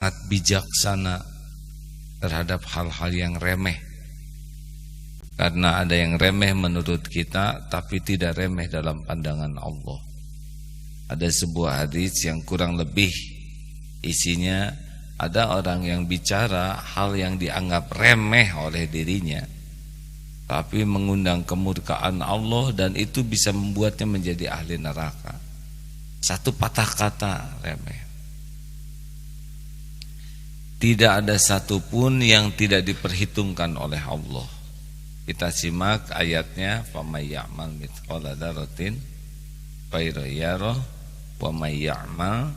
sangat bijaksana terhadap hal-hal yang remeh. Karena ada yang remeh menurut kita tapi tidak remeh dalam pandangan Allah. Ada sebuah hadis yang kurang lebih isinya, ada orang yang bicara hal yang dianggap remeh oleh dirinya tapi mengundang kemurkaan Allah, dan itu bisa membuatnya menjadi ahli neraka. Satu patah kata remeh. Tidak ada satupun yang tidak diperhitungkan oleh Allah. Kita simak ayatnya, faman ya'mal mithqala dzarratin khairan yarah wa may ya'mal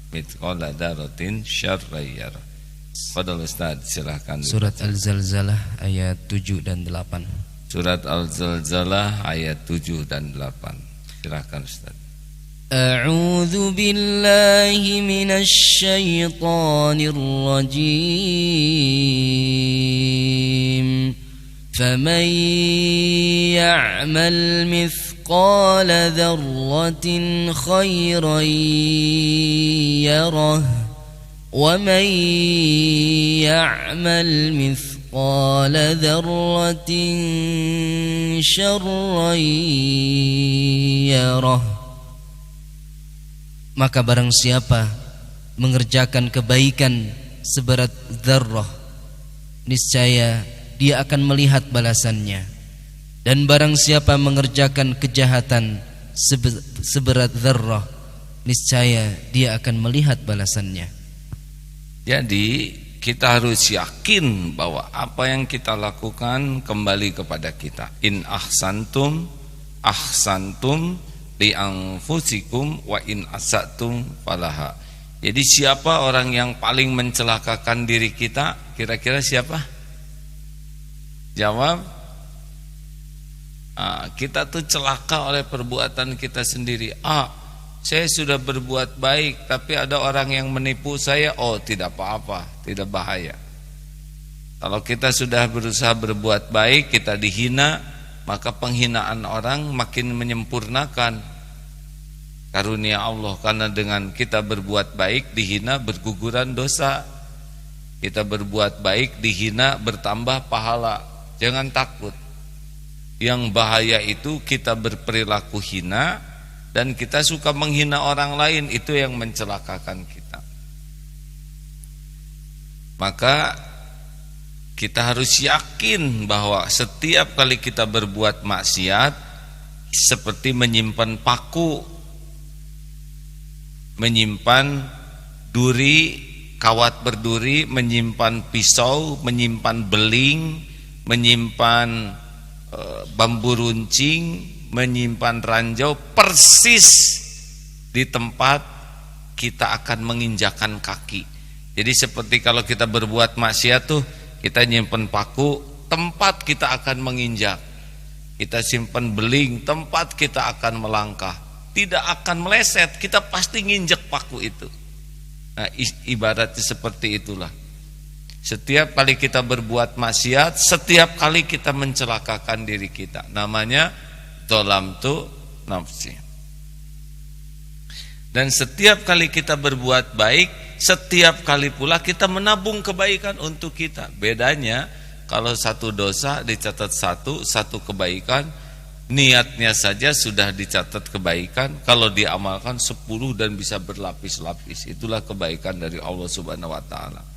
mithqala dzarratin syarran yarah. Fadhil Ustaz, silakan. Surat Al-Zalzalah ayat 7 dan 8. Surat Al-Zalzalah ayat 7 dan 8. Silakan Ustaz. A'udzu billahi minasy syaithanir rajim. Faman ya'mal mithqala dzarratin khairan yarah wa man ya'mal mithqala dzarratin syarran yarah. Maka barang siapa mengerjakan kebaikan seberat dzarrah, niscaya dia akan melihat balasannya. Dan barang siapa mengerjakan kejahatan seberat dzarrah, niscaya dia akan melihat balasannya. Jadi kita harus yakin bahwa apa yang kita lakukan kembali kepada kita. In ahsantum ahsantum li anfusikum wa in asatum falaha. Jadi siapa orang yang paling mencelakakan diri kita? Kira-kira siapa? Jawab. Kita tuh celaka oleh perbuatan kita sendiri. Saya sudah berbuat baik tapi ada orang yang menipu saya. Tidak apa-apa, tidak bahaya. Kalau kita sudah berusaha berbuat baik, kita dihina, maka penghinaan orang makin menyempurnakan karunia Allah. Karena dengan kita berbuat baik, dihina, berguguran dosa. Kita berbuat baik, dihina, bertambah pahala. Jangan takut. Yang bahaya itu kita berperilaku hina dan kita suka menghina orang lain, itu yang mencelakakan kita. Maka kita harus yakin bahwa setiap kali kita berbuat maksiat seperti menyimpan paku, menyimpan duri, kawat berduri, menyimpan pisau, menyimpan beling, menyimpan bambu runcing, menyimpan ranjau, persis di tempat kita akan menginjakan kaki. Jadi seperti kalau kita berbuat maksiat tuh, kita nyimpen paku, tempat kita akan menginjak. Kita simpan beling, tempat kita akan melangkah. Tidak akan meleset, kita pasti nginjek paku itu. Nah, ibaratnya seperti itulah. Setiap kali kita berbuat maksiat, setiap kali kita mencelakakan diri kita. Namanya dzalamtu nafsi. Dan setiap kali kita berbuat baik, setiap kali pula kita menabung kebaikan untuk kita. Bedanya kalau satu dosa dicatat satu kebaikan, niatnya saja sudah dicatat kebaikan, kalau diamalkan 10 dan bisa berlapis-lapis. Itulah kebaikan dari Allah Subhanahu wa taala.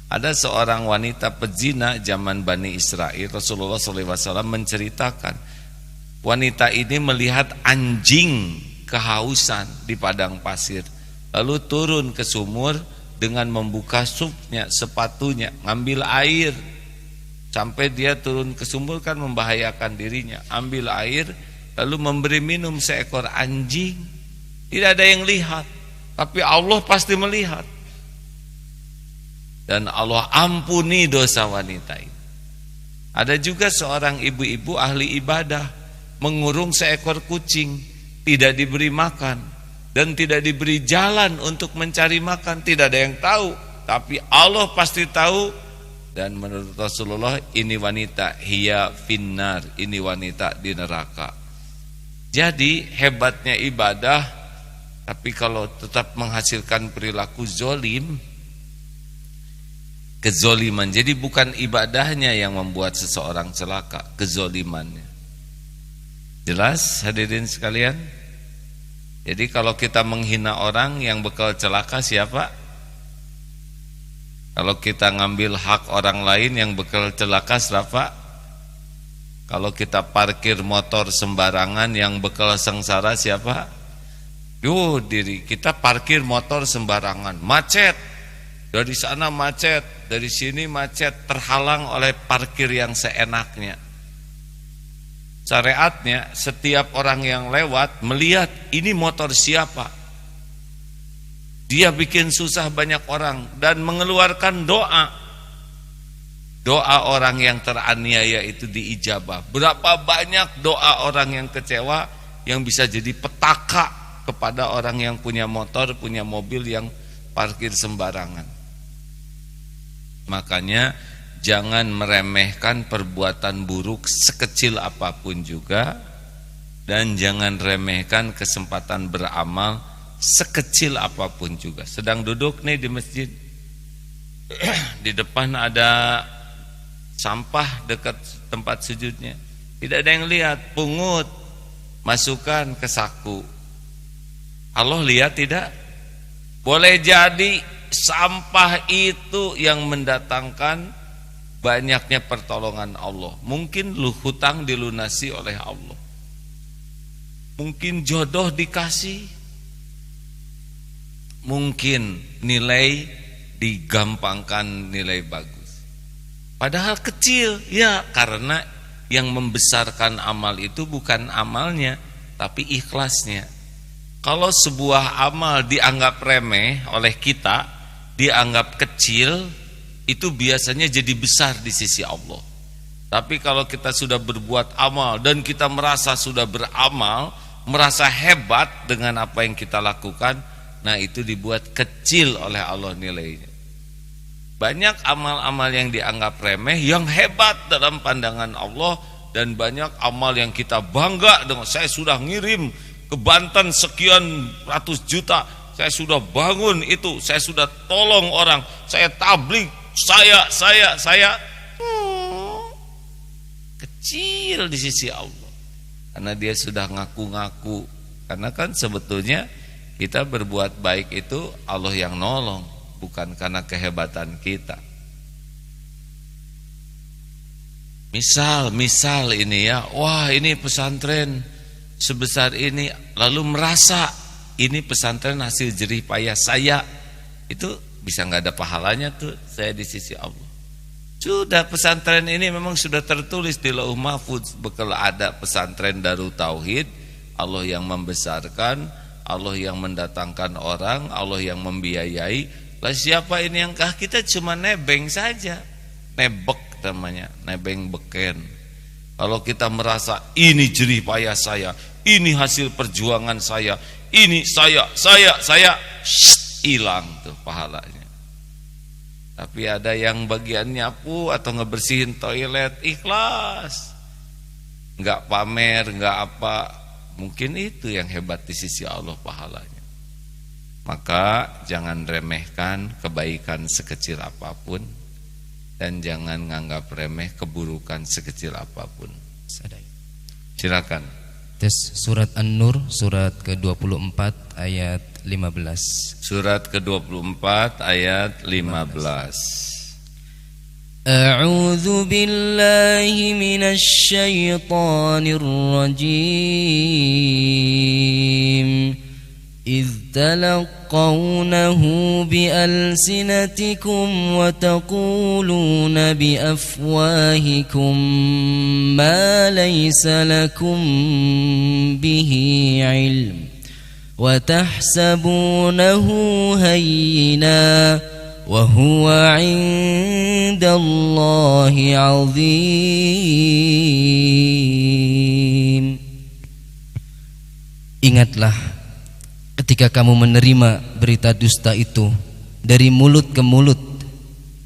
Ada seorang wanita pezina zaman Bani Israel. Rasulullah SAW menceritakan, wanita ini melihat anjing kehausan di padang pasir, lalu turun ke sumur dengan membuka supnya, sepatunya, ngambil air. Sampai dia turun ke sumur kan membahayakan dirinya, ambil air lalu memberi minum seekor anjing. Tidak ada yang lihat, tapi Allah pasti melihat. Dan Allah ampuni dosa wanita ini. Ada juga seorang ibu-ibu ahli ibadah mengurung seekor kucing, tidak diberi makan dan tidak diberi jalan untuk mencari makan. Tidak ada yang tahu, tapi Allah pasti tahu. Dan menurut Rasulullah, ini wanita hiya finnar, ini wanita di neraka. Jadi hebatnya ibadah, tapi kalau tetap menghasilkan perilaku zolim, Kezoliman. Jadi bukan ibadahnya yang membuat seseorang celaka, kezolimannya. Jelas hadirin sekalian? Jadi kalau kita menghina orang, yang bekal celaka siapa? Kalau kita ngambil hak orang lain, yang bekal celaka siapa? Kalau kita parkir motor sembarangan, yang bekal sengsara siapa? Diri kita parkir motor sembarangan, macet. Dari sana macet, dari sini macet, terhalang oleh parkir yang seenaknya. Syariatnya, setiap orang yang lewat melihat ini motor siapa. Dia bikin susah banyak orang dan mengeluarkan doa. Doa orang yang teraniaya itu diijabah. Berapa banyak doa orang yang kecewa yang bisa jadi petaka kepada orang yang punya motor, punya mobil yang parkir sembarangan. Makanya jangan meremehkan perbuatan buruk sekecil apapun juga, dan jangan remehkan kesempatan beramal sekecil apapun juga. Sedang duduk nih di masjid, di depan ada sampah dekat tempat sujudnya, tidak ada yang lihat, pungut, masukkan ke saku. Allah lihat tidak? Boleh jadi sampah itu yang mendatangkan banyaknya pertolongan Allah. Mungkin hutang dilunasi oleh Allah, mungkin jodoh dikasih, mungkin nilai digampangkan, nilai bagus. Padahal kecil, ya, karena yang membesarkan amal itu bukan amalnya, tapi ikhlasnya. Kalau sebuah amal dianggap remeh oleh kita, dianggap kecil, itu biasanya jadi besar di sisi Allah. Tapi kalau kita sudah berbuat amal dan kita merasa sudah beramal, merasa hebat dengan apa yang kita lakukan, nah itu dibuat kecil oleh Allah nilainya. Banyak amal-amal yang dianggap remeh yang hebat dalam pandangan Allah, dan banyak amal yang kita bangga dengan, saya sudah ngirim ke Banten sekian ratus juta, saya sudah bangun itu, saya sudah tolong orang, saya tabligh, saya kecil di sisi Allah, karena dia sudah ngaku-ngaku. Karena kan sebetulnya kita berbuat baik itu Allah yang nolong, bukan karena kehebatan kita. Misal ini ya, wah ini pesantren sebesar ini, lalu merasa ini pesantren hasil jerih payah saya, itu bisa nggak ada pahalanya tuh saya di sisi Allah. Sudah, pesantren ini memang sudah tertulis di Lauh Mahfuz, bakal ada pesantren Darut Tauhid, Allah yang membesarkan, Allah yang mendatangkan orang, Allah yang membiayai. Lah siapa ini yang kah? Kita cuma nebeng saja, nebek namanya, nebeng beken. Kalau kita merasa ini jerih payah saya, ini hasil perjuangan saya, ini saya, hilang tuh pahalanya. Tapi ada yang bagian nyapu atau ngebersihin toilet, ikhlas, nggak pamer, nggak apa, mungkin itu yang hebat di sisi Allah pahalanya. Maka jangan remehkan kebaikan sekecil apapun, dan jangan nganggap remeh keburukan sekecil apapun. Silakan. Tes surat An-Nur, surat ke-24 ayat 15. Surat ke-24 ayat 15. A'udzu billahi minasy syaithanir rajim. إذ تلقونه بألسنتكم وتقولون بأفواهكم ما ليس لكم به علم وتحسبونه هينا وهو عند الله عظيم. Ingatlah ketika kamu menerima berita dusta itu dari mulut ke mulut,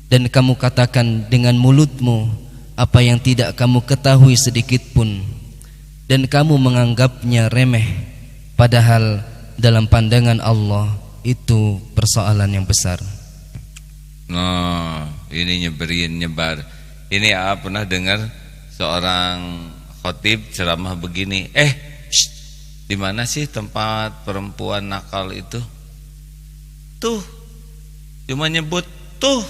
dan kamu katakan dengan mulutmu apa yang tidak kamu ketahui sedikit pun, dan kamu menganggapnya remeh, padahal dalam pandangan Allah itu persoalan yang besar. Nah, ini nyebar. Ini pernah dengar seorang khotib ceramah begini, di mana sih tempat perempuan nakal itu? Tuh, cuma nyebut tuh.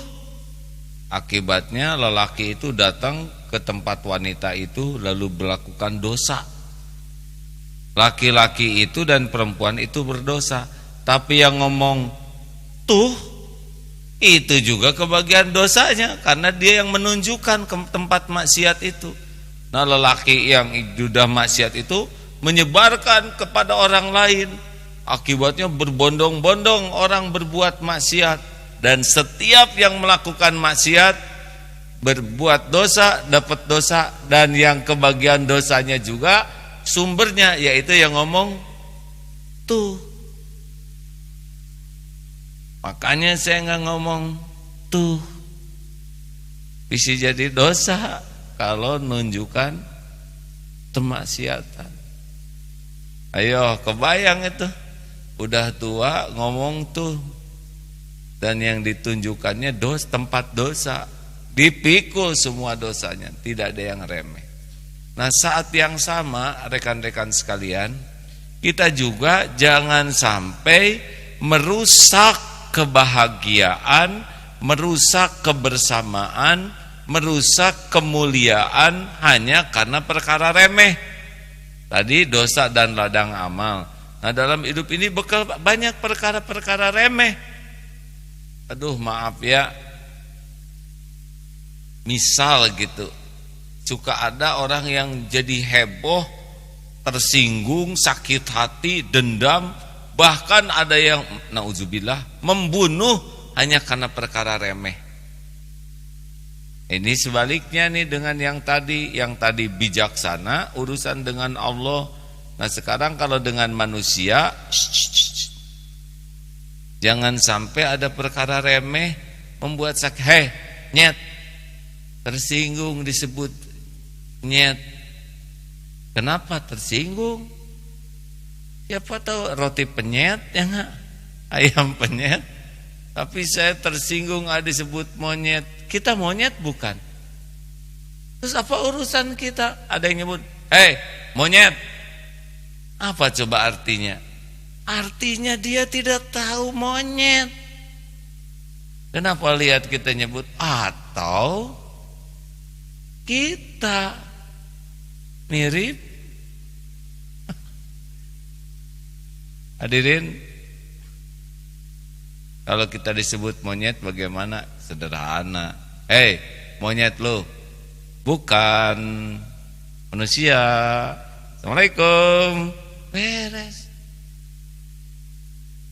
Akibatnya lelaki itu datang ke tempat wanita itu lalu melakukan dosa. Laki-laki itu dan perempuan itu berdosa. Tapi yang ngomong tuh itu juga kebagian dosanya, karena dia yang menunjukkan ke tempat maksiat itu. Nah, lelaki yang sudah maksiat itu menyebarkan kepada orang lain. Akibatnya berbondong-bondong orang berbuat maksiat. Dan setiap yang melakukan maksiat berbuat dosa, dapat dosa. Dan yang kebagian dosanya juga sumbernya, yaitu yang ngomong tuh. Makanya saya nggak ngomong tuh. Bisa jadi dosa kalau nunjukkan kemaksiatan. Ayo, kebayang itu. Udah tua ngomong tuh. Dan yang ditunjukkannya tempat dosa. Dipikul semua dosanya, tidak ada yang remeh. Nah, saat yang sama rekan-rekan sekalian, kita juga jangan sampai merusak kebahagiaan, merusak kebersamaan, merusak kemuliaan hanya karena perkara remeh. Tadi dosa dan ladang amal. Nah, dalam hidup ini bakal banyak perkara-perkara remeh. Aduh, maaf ya. Misal gitu, suka ada orang yang jadi heboh, tersinggung, sakit hati, dendam, bahkan ada yang nauzubillah membunuh hanya karena perkara remeh. Ini sebaliknya nih dengan yang tadi bijaksana urusan dengan Allah. Nah, sekarang kalau dengan manusia, jangan sampai ada perkara remeh membuat sakit. Nyet, tersinggung disebut nyet. Kenapa tersinggung? Siapa tahu roti penyet ya enggak? Ayam penyet. Tapi saya tersinggung disebut monyet. Kita monyet bukan? Terus apa urusan kita? Ada yang nyebut, monyet. Apa coba artinya? Artinya dia tidak tahu monyet. Kenapa lihat kita nyebut? Atau kita mirip? Hadirin, kalau kita disebut monyet bagaimana? Sederhana. Monyet lo, bukan manusia. Assalamualaikum. Beres.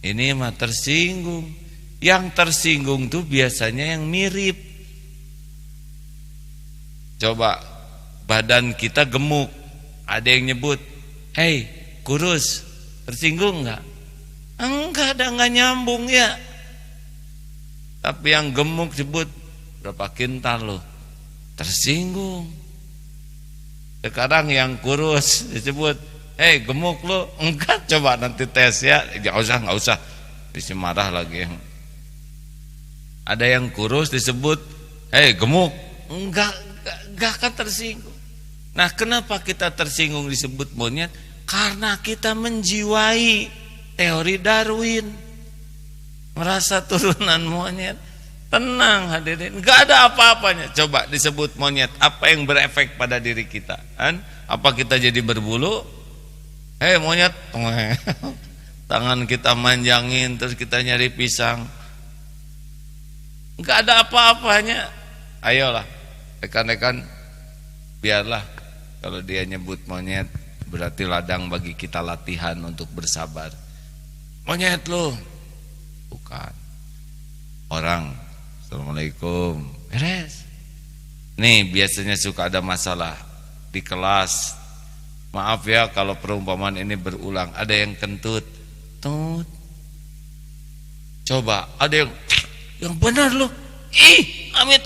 Ini mah tersinggung. Yang tersinggung tuh biasanya yang mirip. Coba badan kita gemuk, ada yang nyebut, kurus, tersinggung enggak? Enggak, enggak nyambung ya. Tapi yang gemuk sebut, berapa kintal lo? Tersinggung. Sekarang yang kurus disebut, gemuk lo, enggak, coba nanti tes ya. Enggak usah. Bisa marah lagi. Ada yang kurus disebut, gemuk, enggak akan tersinggung. Nah, kenapa kita tersinggung disebut monyet? Karena kita menjiwai teori Darwin, merasa turunan monyet. Tenang hadirin, enggak ada apa-apanya. Coba disebut monyet, apa yang berefek pada diri kita? Apa kita jadi berbulu? Monyet, tangan kita manjangin, terus kita nyari pisang. Enggak ada apa-apanya. Ayolah, rekan-rekan, biarlah kalau dia nyebut monyet, berarti ladang bagi kita latihan untuk bersabar. Monyet lo, bukan orang. Assalamualaikum. Beres. Nih, biasanya suka ada masalah di kelas. Maaf ya kalau perumpamaan ini berulang. Ada yang kentut, tut. Coba ada yang benar loh. Amit.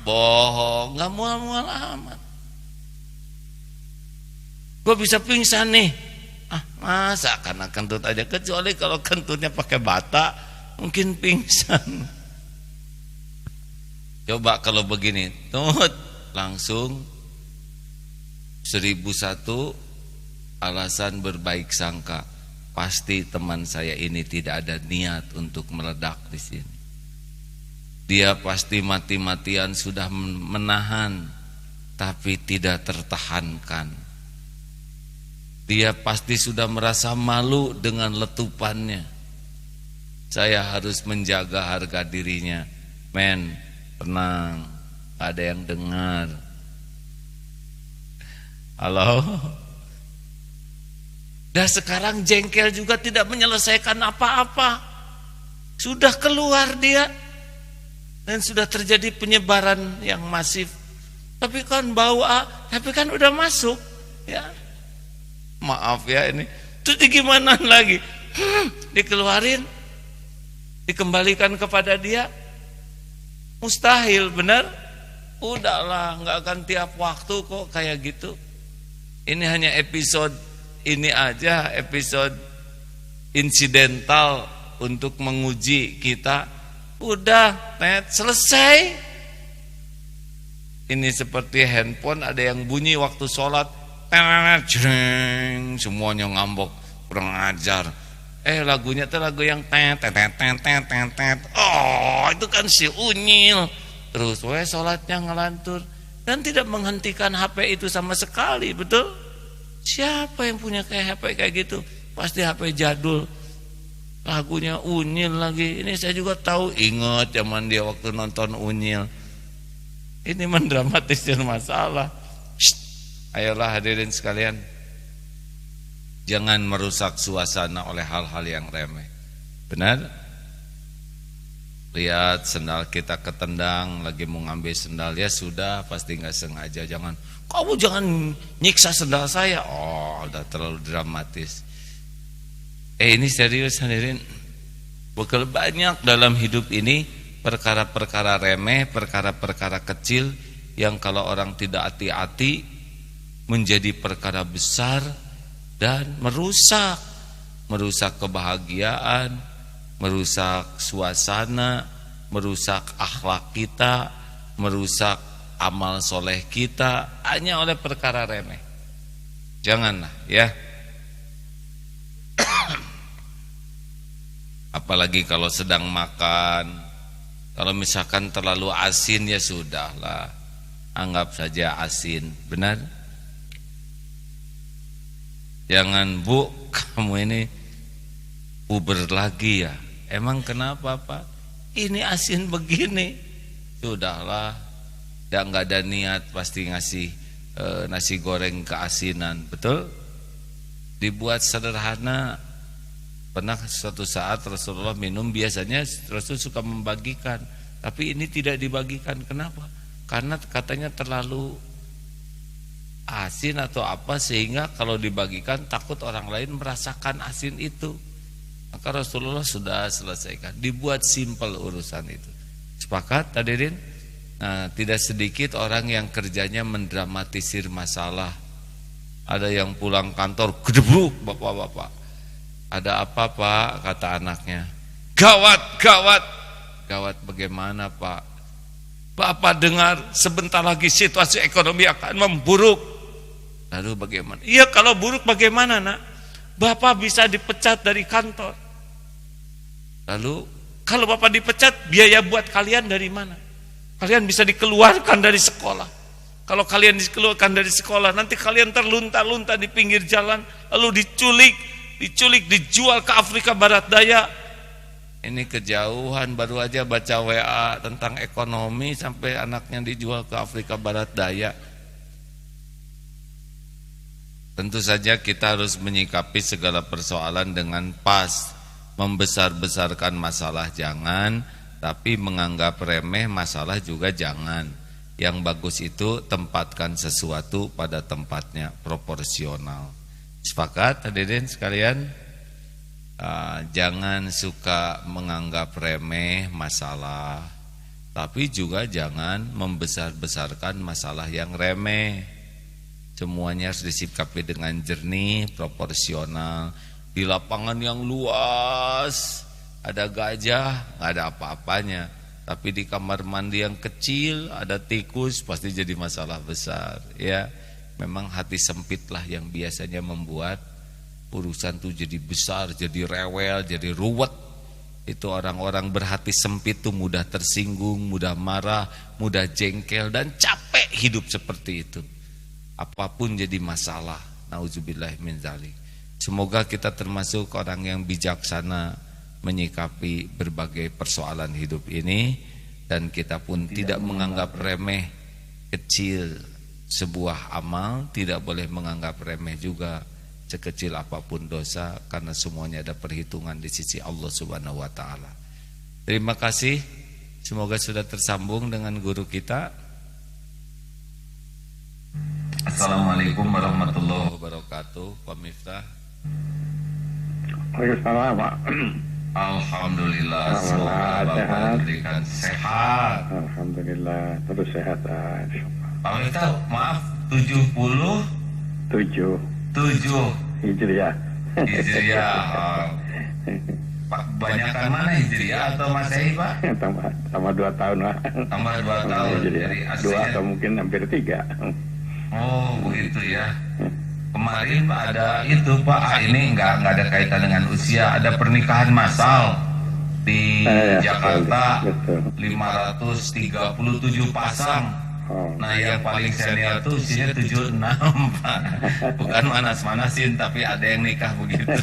Bohong, nggak mual-mual amat. Gue bisa pingsan nih. Masa karena kentut aja? Kecuali kalau kentutnya pakai bata, mungkin pingsan. Coba kalau begini, langsung 1001 alasan berbaik sangka. Pasti teman saya ini tidak ada niat untuk meledak di sini. Dia pasti mati-matian sudah menahan, tapi tidak tertahankan. Dia pasti sudah merasa malu dengan letupannya. Saya harus menjaga harga dirinya. Men, tenang, ada yang dengar. Halo. Dan sekarang jengkel juga tidak menyelesaikan apa-apa. Sudah keluar dia, dan sudah terjadi penyebaran yang masif. Tapi kan bau, tapi kan udah masuk, ya. Maaf ya ini. Terus gimana lagi? Dikeluarin, dikembalikan kepada dia, mustahil, benar? Udahlah, nggak akan tiap waktu kok kayak gitu. Ini hanya episode ini aja, episode insidental untuk menguji kita. Udah, selesai. Ini seperti handphone ada yang bunyi waktu sholat, semuanya ngambok, kurang ajar. Lagunya tuh lagu yang oh, itu kan si Unyil. Terus sholatnya ngelantur dan tidak menghentikan HP itu sama sekali, betul? Siapa yang punya kayak HP kayak gitu? Pasti HP jadul. Lagunya Unyil lagi. Ini saya juga tahu, ingat zaman dia waktu nonton Unyil. Ini mendramatisir masalah. Ayolah hadirin sekalian, jangan merusak suasana oleh hal-hal yang remeh. Benar? Lihat sendal kita ketendang, lagi mau ngambil sendal, ya sudah, pasti nggak sengaja. Kamu jangan nyiksa sendal saya. Oh, udah terlalu dramatis. Ini serius hadirin. Bakal banyak dalam hidup ini perkara-perkara remeh, perkara-perkara kecil yang kalau orang tidak hati-hati menjadi perkara besar dan merusak kebahagiaan, merusak suasana, merusak akhlak kita, merusak amal soleh kita hanya oleh perkara remeh. Janganlah ya. Apalagi kalau sedang makan, kalau misalkan terlalu asin ya sudahlah, anggap saja asin, benar? Jangan, Bu, kamu ini puber lagi ya. Emang kenapa, Pak? Ini asin begini. Sudahlah, nggak ada niat pasti ngasih nasi goreng keasinan, betul? Dibuat sederhana. Pernah suatu saat Rasulullah minum, biasanya Rasul suka membagikan, tapi ini tidak dibagikan. Kenapa? Karena katanya terlalu asin atau apa, sehingga kalau dibagikan takut orang lain merasakan asin itu. Maka Rasulullah sudah selesaikan, dibuat simpel urusan itu. Sepakat hadirin? Nah, tidak sedikit orang yang kerjanya mendramatisir masalah. Ada yang pulang kantor gedebruk, bapak-bapak. Ada apa, Pak? Kata anaknya. Gawat, gawat. Gawat bagaimana, Pak? Bapak dengar sebentar lagi situasi ekonomi akan memburuk. Lalu bagaimana? Iya, kalau buruk bagaimana, Nak? Bapak bisa dipecat dari kantor. Lalu kalau Bapak dipecat, biaya buat kalian dari mana? Kalian bisa dikeluarkan dari sekolah. Kalau kalian dikeluarkan dari sekolah, nanti kalian terlunta-lunta di pinggir jalan, lalu diculik, dijual ke Afrika Barat Daya. Ini kejauhan, baru aja baca WA tentang ekonomi sampai anaknya dijual ke Afrika Barat Daya. Tentu saja kita harus menyikapi segala persoalan dengan pas. Membesar-besarkan masalah jangan, tapi menganggap remeh masalah juga jangan. Yang bagus itu tempatkan sesuatu pada tempatnya, proporsional. Sepakat hadirin sekalian? Jangan suka menganggap remeh masalah, tapi juga jangan membesar-besarkan masalah yang remeh. Semuanya harus disikapi dengan jernih, proporsional. Di lapangan yang luas ada gajah, nggak ada apa-apanya, Tapi di kamar mandi yang kecil ada tikus, pasti jadi masalah besar. Ya, memang hati sempitlah yang biasanya membuat urusan tuh jadi besar, jadi rewel, jadi ruwet. Itu orang-orang berhati sempit tuh mudah tersinggung, mudah marah, mudah jengkel, dan capek hidup seperti itu. Apapun jadi masalah. Nauzubillah min dzalik. Semoga kita termasuk orang yang bijaksana menyikapi berbagai persoalan hidup ini, dan kita pun tidak menganggap remeh kecil sebuah amal, tidak boleh menganggap remeh juga sekecil apapun dosa, karena semuanya ada perhitungan di sisi Allah Subhanahu wa taala. Terima kasih. Semoga sudah tersambung dengan guru kita. Assalamualaikum warahmatullahi wabarakatuh. Pak Miftah. Waalaikumsalam, Pak. Alhamdulillah, semoga Bapak diberikan sehat. Alhamdulillah, terus sehat. Pak Miftah, maaf, 77 Hijriah. Pak, banyakan mana Hijriah atau Masehi, Pak? Tambah 2 tahun lah. Tambah 2 tahun. Jadi 2 atau mungkin hampir 3. Oh, begitu ya. Kemarin Pak ada itu Pak, ini enggak ada kaitan dengan usia, ada pernikahan massal di Jakarta, betul. 537 pasang. Nah, yang paling senior tuh usianya 76 Pak. Bukan manas-manasin, tapi ada yang nikah begitu.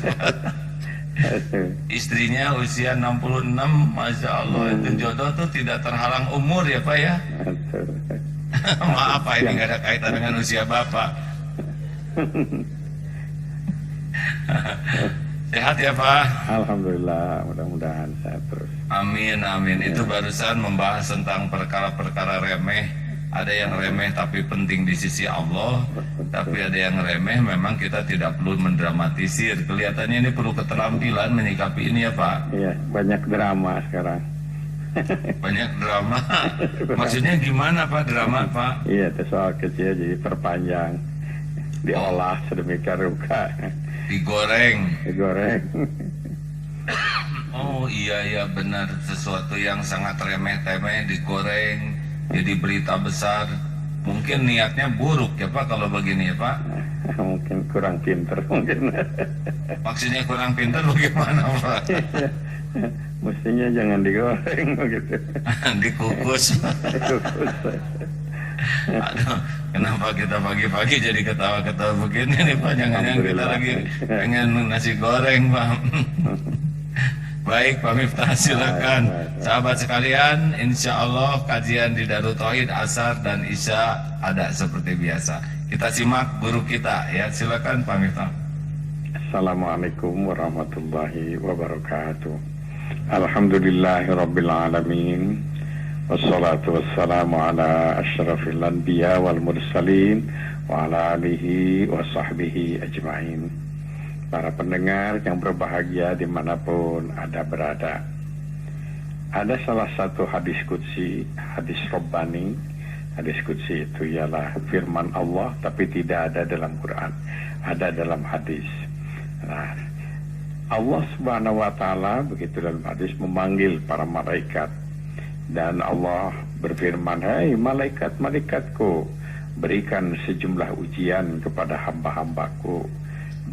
Istrinya usia 66, Masya Allah. Itu jodoh tuh tidak terhalang umur ya Pak ya. Maaf Pak, ini nggak ada kaitan dengan usia Bapak. Sehat ya Pak? Alhamdulillah, mudah-mudahan sehat terus. Amin, amin. Itu barusan membahas tentang perkara-perkara remeh. Ada yang remeh tapi penting di sisi Allah, tapi ada yang remeh memang kita tidak perlu mendramatisir. Kelihatannya ini perlu keterampilan menyikapi ini ya Pak. Iya, banyak drama sekarang. Banyak drama. Maksudnya gimana Pak drama Pak? Iya, itu soal kecil jadi perpanjang, diolah sedemikian rupa, digoreng. Oh iya benar, sesuatu yang sangat remeh-temeh digoreng jadi berita besar. Mungkin niatnya buruk ya Pak kalau begini ya Pak. Mungkin kurang pinter mungkin. Maksudnya kurang pinter bagaimana Pak? Mestinya jangan digoreng begitu. Dikukus. Aduh, kenapa kita pagi-pagi jadi ketawa-ketawa begini nih Pak? Jangan-jangan kita lagi pengen nasi goreng Pak. Baik Pak Miftah, silakan. Sahabat sekalian, insya Allah kajian di Darut Tauhid Asar dan Isya ada seperti biasa. Kita simak guru kita ya, silakan Pak Miftah. Assalamualaikum warahmatullahi wabarakatuh. Alhamdulillahirabbil alamin. Wassalatu wassalamu ala asyrafil anbiya wal mursalin wa ala alihi wa sahbihi ajma'in. Para pendengar yang berbahagia dimanapun Anda berada, ada salah satu hadis qudsi, hadis Rabbani. Hadis qudsi itu ialah firman Allah, tapi tidak ada dalam Quran, ada dalam hadis. Nah, Allah Subhanahu wa ta'ala begitu dalam hadis memanggil para malaikat, dan Allah berfirman, "Hai malaikat-malaikatku, berikan sejumlah ujian kepada hamba-hambaku,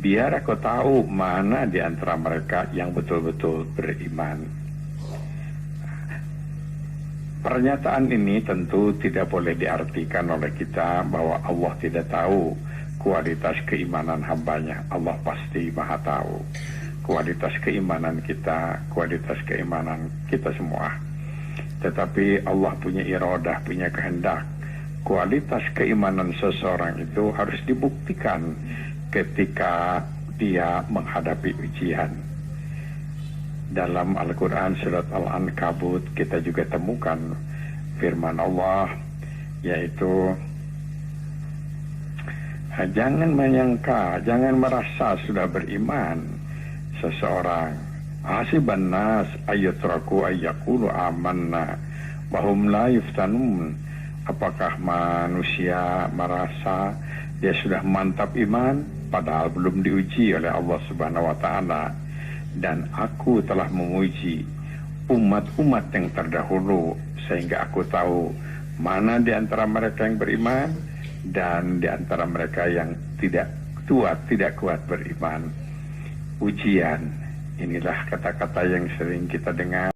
biar aku tahu mana di antara mereka yang betul-betul beriman." Pernyataan ini tentu tidak boleh diartikan oleh kita bahwa Allah tidak tahu kualitas keimanan hambanya. Allah pasti maha tahu kualitas keimanan kita, kualitas keimanan kita semua. Tetapi Allah punya iradah, punya kehendak. Kualitas keimanan seseorang itu harus dibuktikan ketika dia menghadapi ujian. Dalam Al-Quran surat Al-Ankabut kita juga temukan firman Allah, yaitu jangan menyangka, jangan merasa sudah beriman seseorang. Hasiban nas ayatraku ayyaqulu amanna wahum la yuftanun. Apakah manusia merasa dia sudah mantap iman padahal belum diuji oleh Allah Subhanahu wa taala? Dan aku telah menguji umat-umat yang terdahulu, sehingga aku tahu mana di antara mereka yang beriman dan di antara mereka yang tidak kuat beriman. Ujian, inilah kata-kata yang sering kita dengar.